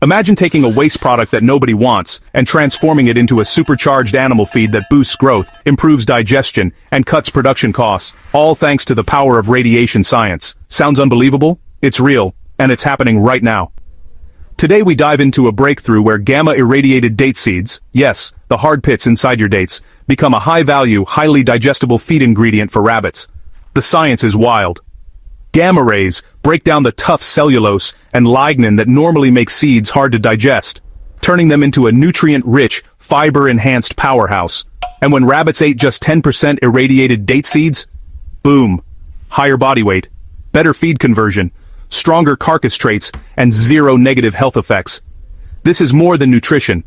Imagine taking a waste product that nobody wants and transforming it into a supercharged animal feed that boosts growth, improves digestion, and cuts production costs, all thanks to the power of radiation science. Sounds unbelievable? It's real, and it's happening right now. Today we dive into a breakthrough where gamma-irradiated date seeds, yes, the hard pits inside your dates, become a high-value, highly digestible feed ingredient for rabbits. The science is wild. Gamma rays break down the tough cellulose and lignin that normally make seeds hard to digest, turning them into a nutrient-rich, fiber-enhanced powerhouse. And when rabbits ate just 10% irradiated date seeds, boom, higher body weight, better feed conversion, stronger carcass traits, and zero negative health effects. This is more than nutrition.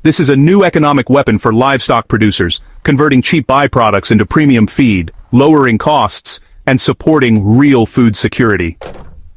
This is a new economic weapon for livestock producers, converting cheap byproducts into premium feed, lowering costs, and supporting real food security.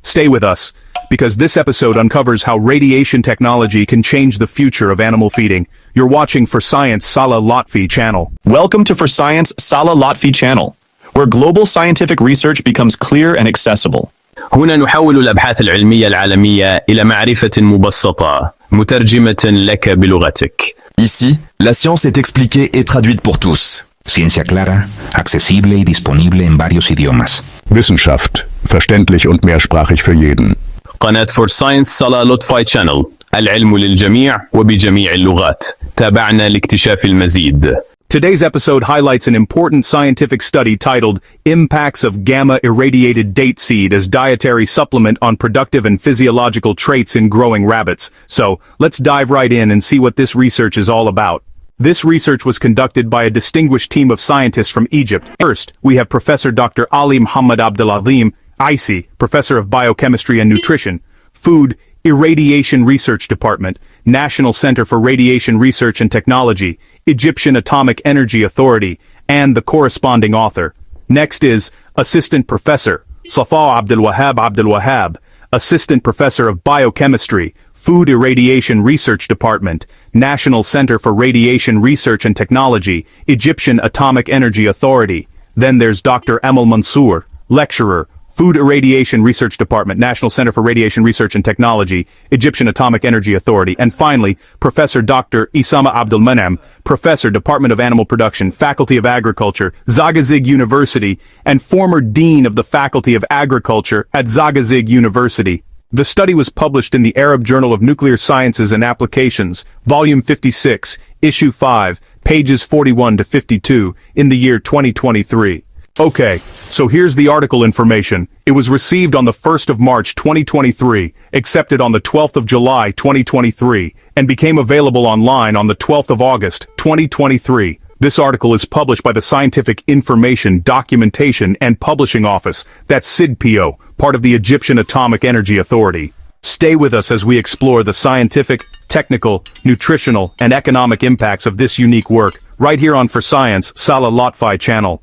Stay with us, because this episode uncovers how radiation technology can change the future of animal feeding. You're watching For Science Salah Lotfy channel. Welcome to For Science Salah Lotfy channel, where global scientific research becomes clear and accessible. هنا نحول الأبحاث العلمية العالمية إلى معرفة مبسطة مترجمة لك بلغتك. Ici, la science est expliquée et traduite pour tous. Ciencia clara, accesible y disponible en varios idiomas. Wissenschaft, verständlich und mehrsprachig für jeden. قناة For Science Salah Lotfy channel. العلم للجميع وبجميع اللغات. تابعنا لاكتشاف المزيد. Today's episode highlights an important scientific study titled Impacts of Gamma-Irradiated Date Seed as Dietary Supplement on Productive and Physiological Traits in Growing Rabbits. So, let's dive right in and see what this research is all about. This research was conducted by a distinguished team of scientists from Egypt. First, we have Professor Dr. Ali Muhammad Abdelazim, IC, Professor of Biochemistry and Nutrition, Food, Irradiation Research Department, National Center for Radiation Research and Technology, Egyptian Atomic Energy Authority, and the corresponding author. Next is Assistant Professor Safa Abdel-Wahab, Assistant Professor of Biochemistry, Food Irradiation Research Department, National Center for Radiation Research and Technology, Egyptian Atomic Energy Authority. Then there's Dr. Emil Mansour, Lecturer, Food Irradiation Research Department, National Center for Radiation Research and Technology, Egyptian Atomic Energy Authority, and finally, Professor Dr. Isama Abdel-Menem, Professor, Department of Animal Production, Faculty of Agriculture, Zagazig University, and former Dean of the Faculty of Agriculture at Zagazig University. The study was published in the Arab Journal of Nuclear Sciences and Applications, Volume 56, Issue 5, pages 41 to 52, in the year 2023. Okay, so here's the article information. It was received on the 1st of March 2023, accepted on the 12th of July 2023, and became available online on the 12th of August 2023. This article is published by the Scientific Information, Documentation, and Publishing Office, that's SIDPO, part of the Egyptian Atomic Energy Authority. Stay with us as we explore the scientific, technical, nutritional, and economic impacts of this unique work, right here on For Science Salah Lotfy channel.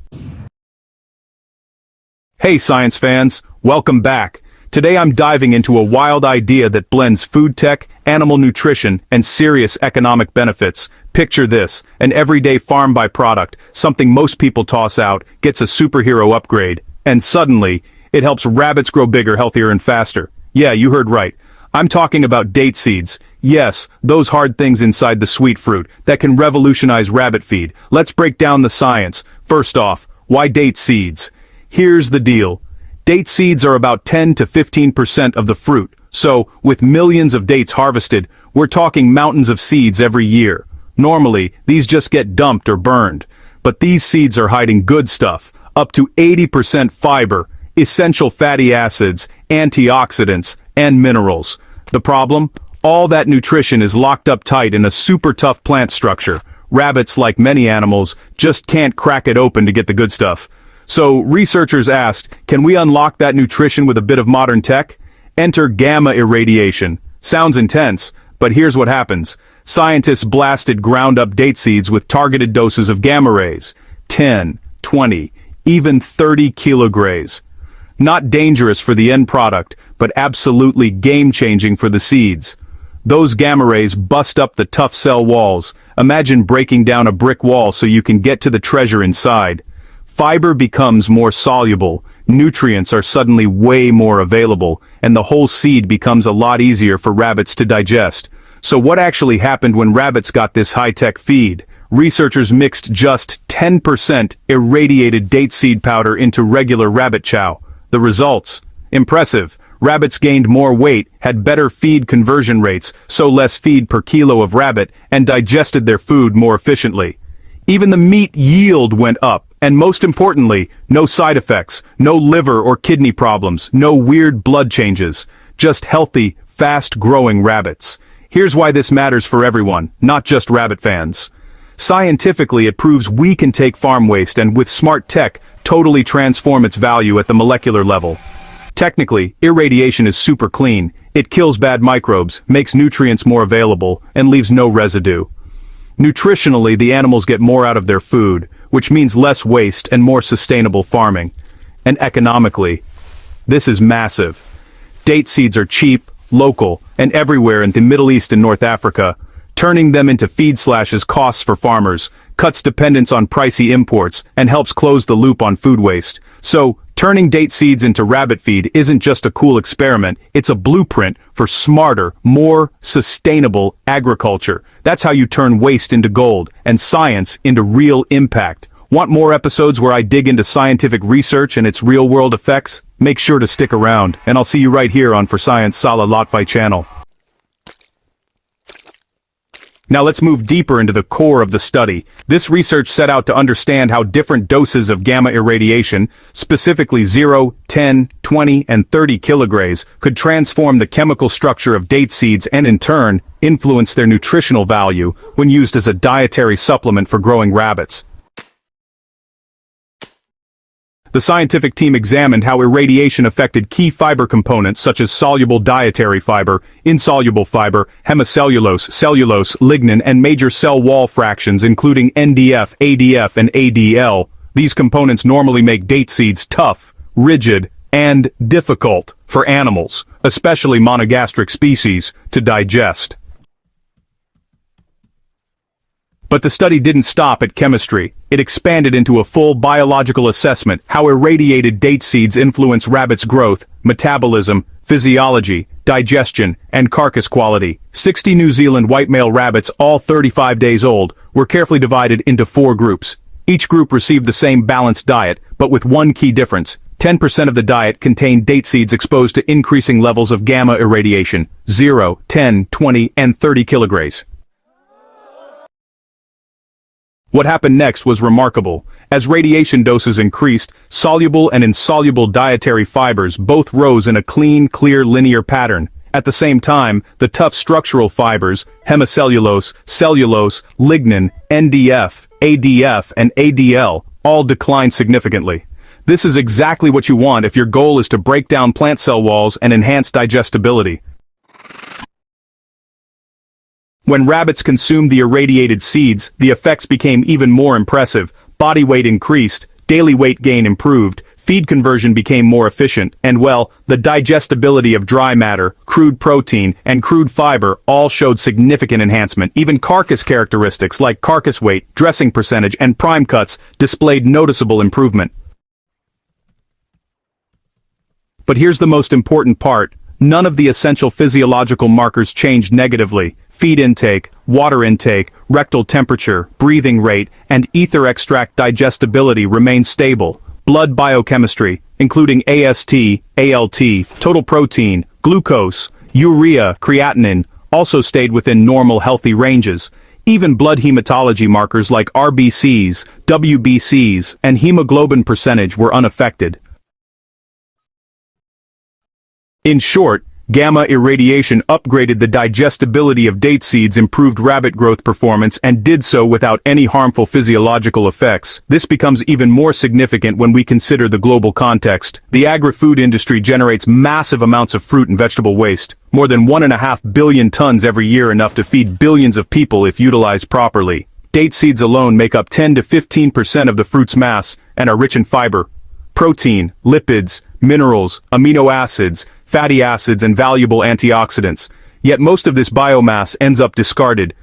Hey science fans, welcome back. Today I'm diving into a wild idea that blends food tech, animal nutrition, and serious economic benefits. Picture this, an everyday farm byproduct, something most people toss out, gets a superhero upgrade, and suddenly, it helps rabbits grow bigger, healthier, and faster. Yeah, you heard right. I'm talking about date seeds. Yes, those hard things inside the sweet fruit that can revolutionize rabbit feed. Let's break down the science. First off, why date seeds? Here's the deal. Date seeds are about 10 to 15% of the fruit, so, with millions of dates harvested, we're talking mountains of seeds every year. Normally, these just get dumped or burned. But these seeds are hiding good stuff, up to 80% fiber, essential fatty acids, antioxidants, and minerals. The problem? All that nutrition is locked up tight in a super tough plant structure. Rabbits, like many animals, just can't crack it open to get the good stuff. So, researchers asked, can we unlock that nutrition with a bit of modern tech? Enter gamma irradiation. Sounds intense, but here's what happens. Scientists blasted ground-up date seeds with targeted doses of gamma rays. 10, 20, even 30 kilograms. Not dangerous for the end product, but absolutely game-changing for the seeds. Those gamma rays bust up the tough cell walls. Imagine breaking down a brick wall so you can get to the treasure inside. Fiber becomes more soluble, nutrients are suddenly way more available, and the whole seed becomes a lot easier for rabbits to digest. So what actually happened when rabbits got this high-tech feed? Researchers mixed just 10% irradiated date seed powder into regular rabbit chow. The results? Impressive. Rabbits gained more weight, had better feed conversion rates, so less feed per kilo of rabbit, and digested their food more efficiently. Even the meat yield went up, and most importantly, no side effects, no liver or kidney problems, no weird blood changes, just healthy, fast-growing rabbits. Here's why this matters for everyone, not just rabbit fans. Scientifically, it proves we can take farm waste and, with smart tech, totally transform its value at the molecular level. Technically, irradiation is super clean. It kills bad microbes, makes nutrients more available, and leaves no residue. Nutritionally, the animals get more out of their food, which means less waste and more sustainable farming. And economically, this is massive. Date seeds are cheap, local, and everywhere in the Middle East and North Africa. Turning them into feed slashes costs for farmers, cuts dependence on pricey imports, and helps close the loop on food waste. So, turning date seeds into rabbit feed isn't just a cool experiment, it's a blueprint for smarter, more sustainable agriculture. That's how you turn waste into gold, and science into real impact. Want more episodes where I dig into scientific research and its real-world effects? Make sure to stick around, and I'll see you right here on For Science Salah Lotfy channel. Now let's move deeper into the core of the study. This research set out to understand how different doses of gamma irradiation, specifically 0, 10, 20, and 30 kilograms, could transform the chemical structure of date seeds and in turn, influence their nutritional value when used as a dietary supplement for growing rabbits. The scientific team examined how irradiation affected key fiber components such as soluble dietary fiber, insoluble fiber, hemicellulose, cellulose, lignin, and major cell wall fractions including NDF, ADF, and ADL. These components normally make date seeds tough, rigid, and difficult for animals, especially monogastric species, to digest. But the study didn't stop at chemistry. It expanded into a full biological assessment, how irradiated date seeds influence rabbits' growth, metabolism, physiology, digestion, and carcass quality. 60 New Zealand white male rabbits, all 35 days old, were carefully divided into 4 groups. Each group received the same balanced diet, but with one key difference. 10% of the diet contained date seeds exposed to increasing levels of gamma irradiation, 0, 10, 20, and 30 kilograms. What happened next was remarkable. As radiation doses increased, soluble and insoluble dietary fibers both rose in a clean, clear linear pattern. At the same time, the tough structural fibers, hemicellulose, cellulose, lignin, NDF, ADF, and ADL, all declined significantly. This is exactly what you want if your goal is to break down plant cell walls and enhance digestibility. When rabbits consumed the irradiated seeds, the effects became even more impressive. Body weight increased, daily weight gain improved, feed conversion became more efficient, and well, the digestibility of dry matter, crude protein, and crude fiber all showed significant enhancement. Even carcass characteristics like carcass weight, dressing percentage, and prime cuts displayed noticeable improvement. But here's the most important part. None of the essential physiological markers changed negatively. Feed intake, water intake, rectal temperature, breathing rate, and ether extract digestibility remained stable. Blood biochemistry, including AST, ALT, total protein, glucose, urea, creatinine, also stayed within normal healthy ranges. Even blood hematology markers like RBCs, WBCs, and hemoglobin percentage were unaffected. In short, gamma irradiation upgraded the digestibility of date seeds, improved rabbit growth performance, and did so without any harmful physiological effects. This becomes even more significant when we consider the global context. The agri-food industry generates massive amounts of fruit and vegetable waste, more than 1.5 billion tons every year, enough to feed billions of people if utilized properly. Date seeds alone make up 10 to 15% of the fruit's mass and are rich in fiber, protein, lipids, minerals, amino acids, fatty acids, and valuable antioxidants. Yet most of this biomass ends up discarded.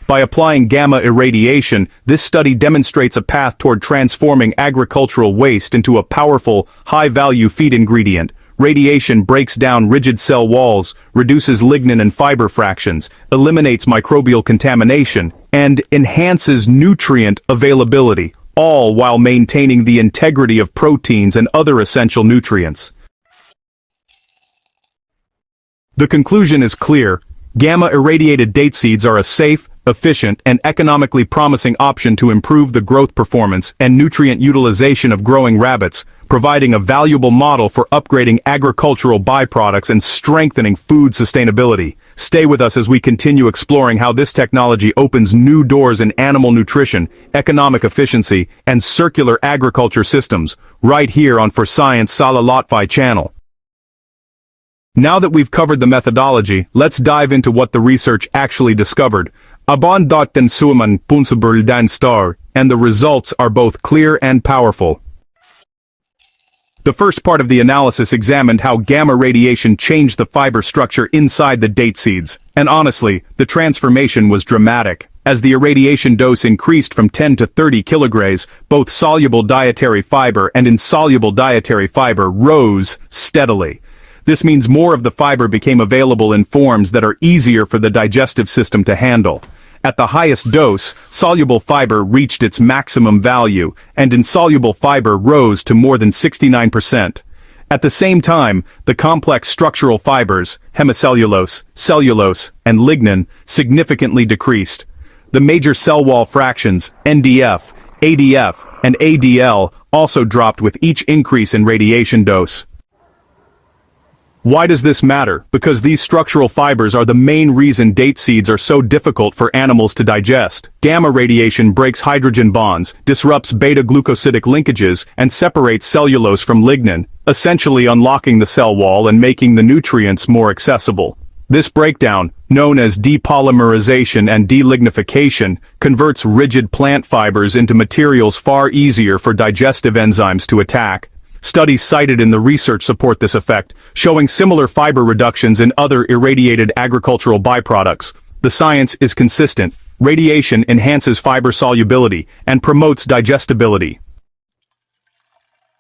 By applying gamma irradiation, this study demonstrates a path toward transforming agricultural waste into a powerful, high-value feed ingredient. Radiation breaks down rigid cell walls, reduces lignin and fiber fractions, eliminates microbial contamination, and enhances nutrient availability, all while maintaining the integrity of proteins and other essential nutrients. The conclusion is clear. Gamma-irradiated date seeds are a safe, efficient, and economically promising option to improve the growth performance and nutrient utilization of growing rabbits, providing a valuable model for upgrading agricultural byproducts and strengthening food sustainability. Stay with us as we continue exploring how this technology opens new doors in animal nutrition, economic efficiency, and circular agriculture systems, right here on For Science Salah Lotfy channel. Now that we've covered the methodology, let's dive into what the research actually discovered. Abon.den Suman Punsaburldan Star, and the results are both clear and powerful. The first part of the analysis examined how gamma radiation changed the fiber structure inside the date seeds, and honestly, the transformation was dramatic. As the irradiation dose increased from 10 to 30 kilograms, both soluble dietary fiber and insoluble dietary fiber rose steadily. This means more of the fiber became available in forms that are easier for the digestive system to handle. At the highest dose, soluble fiber reached its maximum value, and insoluble fiber rose to more than 69%. At the same time, the complex structural fibers, hemicellulose, cellulose, and lignin, significantly decreased. The major cell wall fractions, NDF, ADF, and ADL, also dropped with each increase in radiation dose. Why does this matter? Because these structural fibers are the main reason date seeds are so difficult for animals to digest. Gamma radiation breaks hydrogen bonds, disrupts beta-glucosidic linkages, and separates cellulose from lignin, essentially unlocking the cell wall and making the nutrients more accessible. This breakdown, known as depolymerization and delignification, converts rigid plant fibers into materials far easier for digestive enzymes to attack. Studies cited in the research support this effect, showing similar fiber reductions in other irradiated agricultural byproducts. The science is consistent. Radiation enhances fiber solubility and promotes digestibility.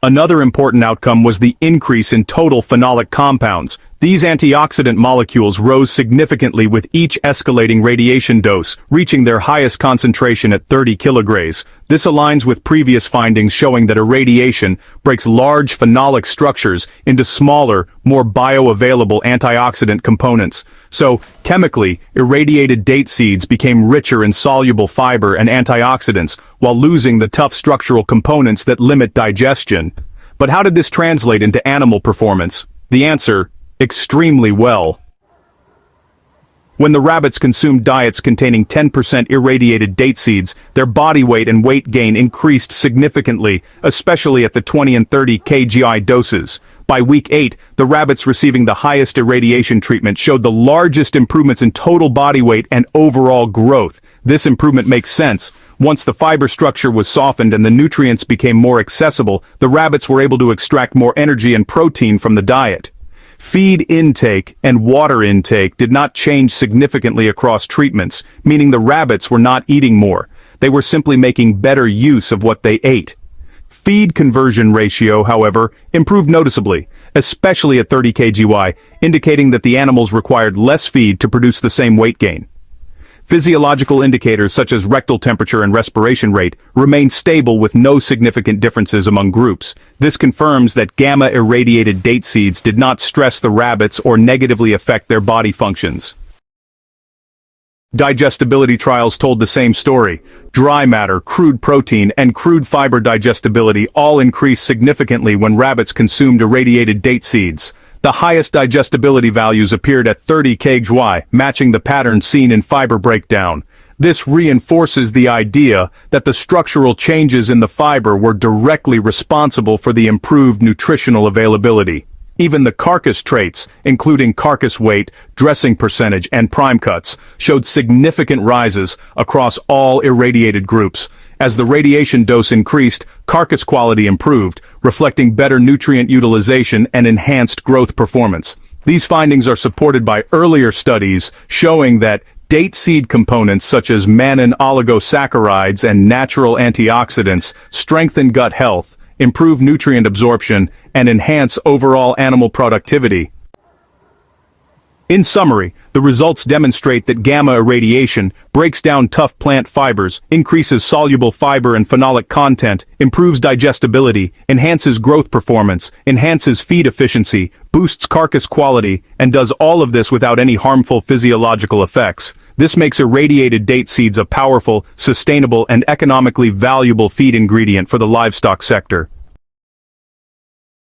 Another important outcome was the increase in total phenolic compounds. These antioxidant molecules rose significantly with each escalating radiation dose, reaching their highest concentration at 30 kilograms. This aligns with previous findings showing that irradiation breaks large phenolic structures into smaller, more bioavailable antioxidant components. So, chemically, irradiated date seeds became richer in soluble fiber and antioxidants, while losing the tough structural components that limit digestion. But how did this translate into animal performance? The answer: extremely well. When the rabbits consumed diets containing 10% irradiated date seeds, their body weight and weight gain increased significantly, especially at the 20 and 30 kgi doses. By week 8, the rabbits receiving the highest irradiation treatment showed the largest improvements in total body weight and overall growth. This improvement makes sense. Once the fiber structure was softened and the nutrients became more accessible, the rabbits were able to extract more energy and protein from the diet. Feed intake and water intake did not change significantly across treatments, meaning the rabbits were not eating more. They were simply making better use of what they ate. Feed conversion ratio, however, improved noticeably, especially at 30 kgy, indicating that the animals required less feed to produce the same weight gain. Physiological indicators such as rectal temperature and respiration rate remain stable with no significant differences among groups. This confirms that gamma-irradiated date seeds did not stress the rabbits or negatively affect their body functions. Digestibility trials told the same story. Dry matter, crude protein, and crude fiber digestibility all increased significantly when rabbits consumed irradiated date seeds. The highest digestibility values appeared at 30 kgy, matching the pattern seen in fiber breakdown. This reinforces the idea that the structural changes in the fiber were directly responsible for the improved nutritional availability. Even the carcass traits, including carcass weight, dressing percentage, and prime cuts, showed significant rises across all irradiated groups. As the radiation dose increased, carcass quality improved, reflecting better nutrient utilization and enhanced growth performance. These findings are supported by earlier studies showing that Date seed components such as mannan oligosaccharides and natural antioxidants strengthen gut health, improve nutrient absorption, and enhance overall animal productivity. In summary, the results demonstrate that gamma irradiation breaks down tough plant fibers, increases soluble fiber and phenolic content, improves digestibility, enhances growth performance, enhances feed efficiency, boosts carcass quality, and does all of this without any harmful physiological effects. This makes irradiated date seeds a powerful, sustainable, and economically valuable feed ingredient for the livestock sector.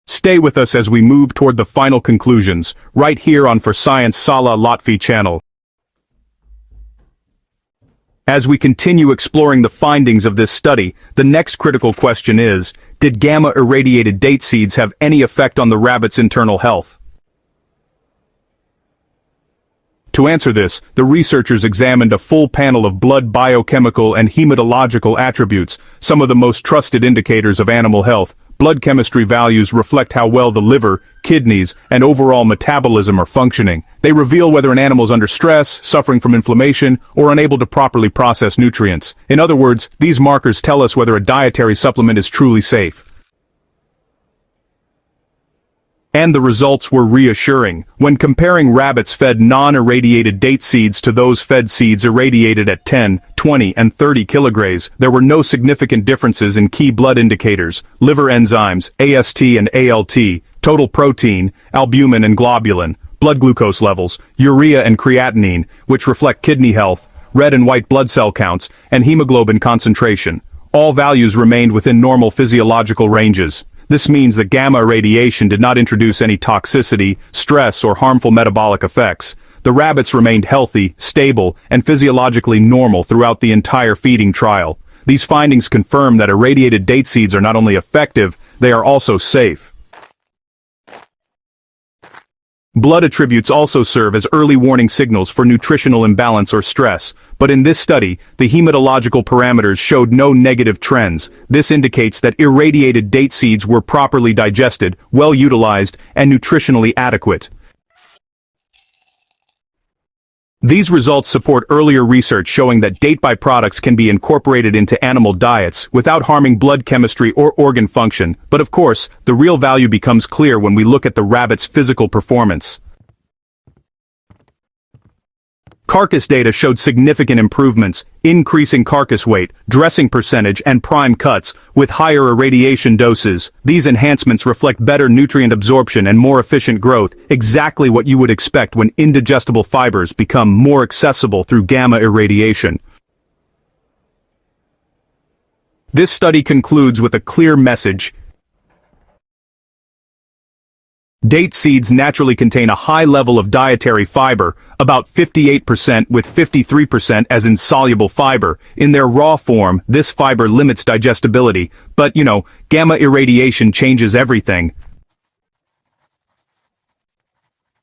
Stay with us as we move toward the final conclusions, right here on For Science Salah Lotfy channel. As we continue exploring the findings of this study, the next critical question is, did gamma-irradiated date seeds have any effect on the rabbit's internal health? To answer this, the researchers examined a full panel of blood biochemical and hematological attributes, some of the most trusted indicators of animal health. Blood chemistry values reflect how well the liver, kidneys, and overall metabolism are functioning. They reveal whether an animal is under stress, suffering from inflammation, or unable to properly process nutrients. In other words, these markers tell us whether a dietary supplement is truly safe. And the results were reassuring. When comparing rabbits fed non-irradiated date seeds to those fed seeds irradiated at 10, 20, and 30 kilograms, there were no significant differences in key blood indicators: liver enzymes, AST and ALT, total protein, albumin and globulin, blood glucose levels, urea and creatinine, which reflect kidney health, red and white blood cell counts, and hemoglobin concentration. All values remained within normal physiological ranges. This means that gamma irradiation did not introduce any toxicity, stress, or harmful metabolic effects. The rabbits remained healthy, stable, and physiologically normal throughout the entire feeding trial. These findings confirm that irradiated date seeds are not only effective, they are also safe. Blood attributes also serve as early warning signals for nutritional imbalance or stress, but in this study, the hematological parameters showed no negative trends. This indicates that irradiated date seeds were properly digested, well utilized, and nutritionally adequate. These results support earlier research showing that date byproducts can be incorporated into animal diets without harming blood chemistry or organ function, but of course, the real value becomes clear when we look at the rabbit's physical performance. Carcass data showed significant improvements, increasing carcass weight, dressing percentage, and prime cuts, with higher irradiation doses. These enhancements reflect better nutrient absorption and more efficient growth, exactly what you would expect when indigestible fibers become more accessible through gamma irradiation. This study concludes with a clear message. Date seeds naturally contain a high level of dietary fiber, about 58% with 53% as insoluble fiber. In their raw form, this fiber limits digestibility, but gamma irradiation changes everything.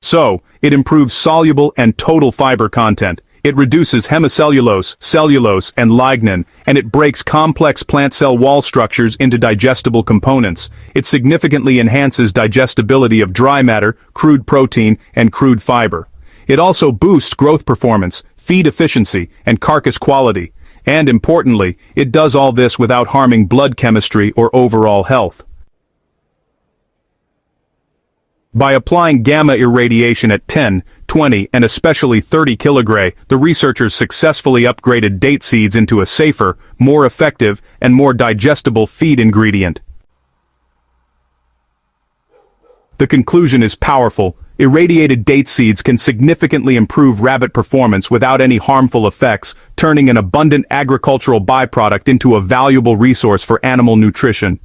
So, it improves soluble and total fiber content. It reduces hemicellulose, cellulose, and lignin, and it breaks complex plant cell wall structures into digestible components. It significantly enhances digestibility of dry matter, crude protein, and crude fiber. It also boosts growth performance, feed efficiency, and carcass quality. And importantly, it does all this without harming blood chemistry or overall health. By applying gamma irradiation at 10, 20, and especially 30 kilograms, the researchers successfully upgraded date seeds into a safer, more effective, and more digestible feed ingredient. The conclusion is powerful. Irradiated date seeds can significantly improve rabbit performance without any harmful effects, turning an abundant agricultural byproduct into a valuable resource for animal nutrition.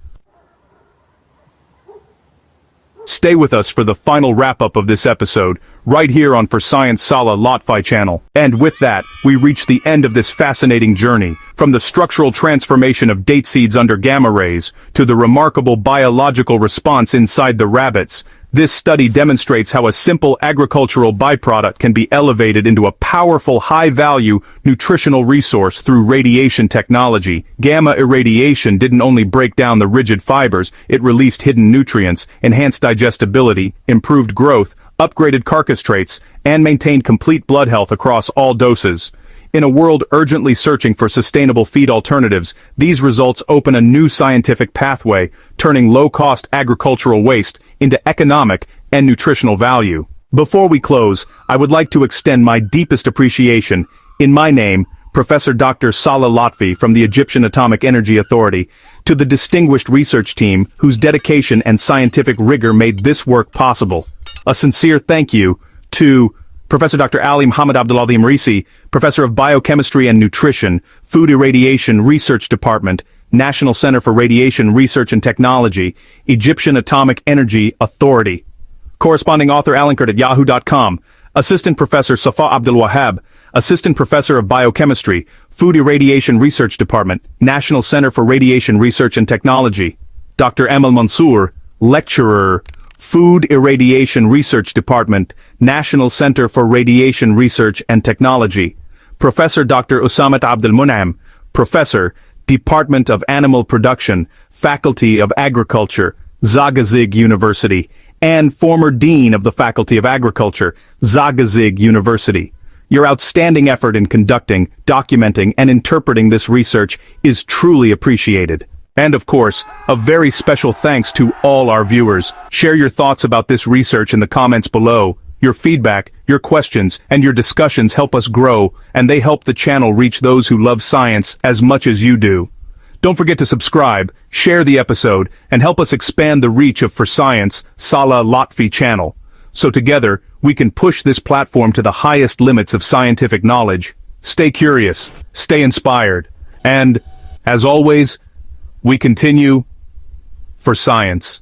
Stay with us for the final wrap-up of this episode, right here on For Science Salah Lotfy channel. And with that, we reach the end of this fascinating journey, from the structural transformation of date seeds under gamma rays, to the remarkable biological response inside the rabbits. This study demonstrates how a simple agricultural byproduct can be elevated into a powerful, high-value, nutritional resource through radiation technology. Gamma irradiation didn't only break down the rigid fibers, it released hidden nutrients, enhanced digestibility, improved growth, upgraded carcass traits, and maintained complete blood health across all doses. In a world urgently searching for sustainable feed alternatives, these results open a new scientific pathway, turning low-cost agricultural waste into economic and nutritional value. Before we close, I would like to extend my deepest appreciation, in my name, Professor Dr. Salah Lotfy from the Egyptian Atomic Energy Authority, to the distinguished research team whose dedication and scientific rigor made this work possible. A sincere thank you to Professor Dr. Ali Muhammad Abdulazim Risi, Professor of Biochemistry and Nutrition, Food Irradiation Research Department, National Center for Radiation Research and Technology, Egyptian Atomic Energy Authority. Corresponding author Alinkert at yahoo.com, Assistant Professor Safa Abdul Wahab, Assistant Professor of Biochemistry, Food Irradiation Research Department, National Center for Radiation Research and Technology. Dr. Emil Mansour, Lecturer, Food Irradiation Research Department, National Center for Radiation Research and Technology. Professor Dr. Usamat Abdul Mun'am, Professor, Department of Animal Production, Faculty of Agriculture, Zagazig University, and former Dean of the Faculty of Agriculture, Zagazig University. Your outstanding effort in conducting, documenting, and interpreting this research is truly appreciated. And of course, a very special thanks to all our viewers. Share your thoughts about this research in the comments below. Your feedback, your questions, and your discussions help us grow, and they help the channel reach those who love science as much as you do. Don't forget to subscribe, share the episode, and help us expand the reach of For Science, Salah Lotfy channel. So together, we can push this platform to the highest limits of scientific knowledge. Stay curious, stay inspired, and, as always, we continue for science.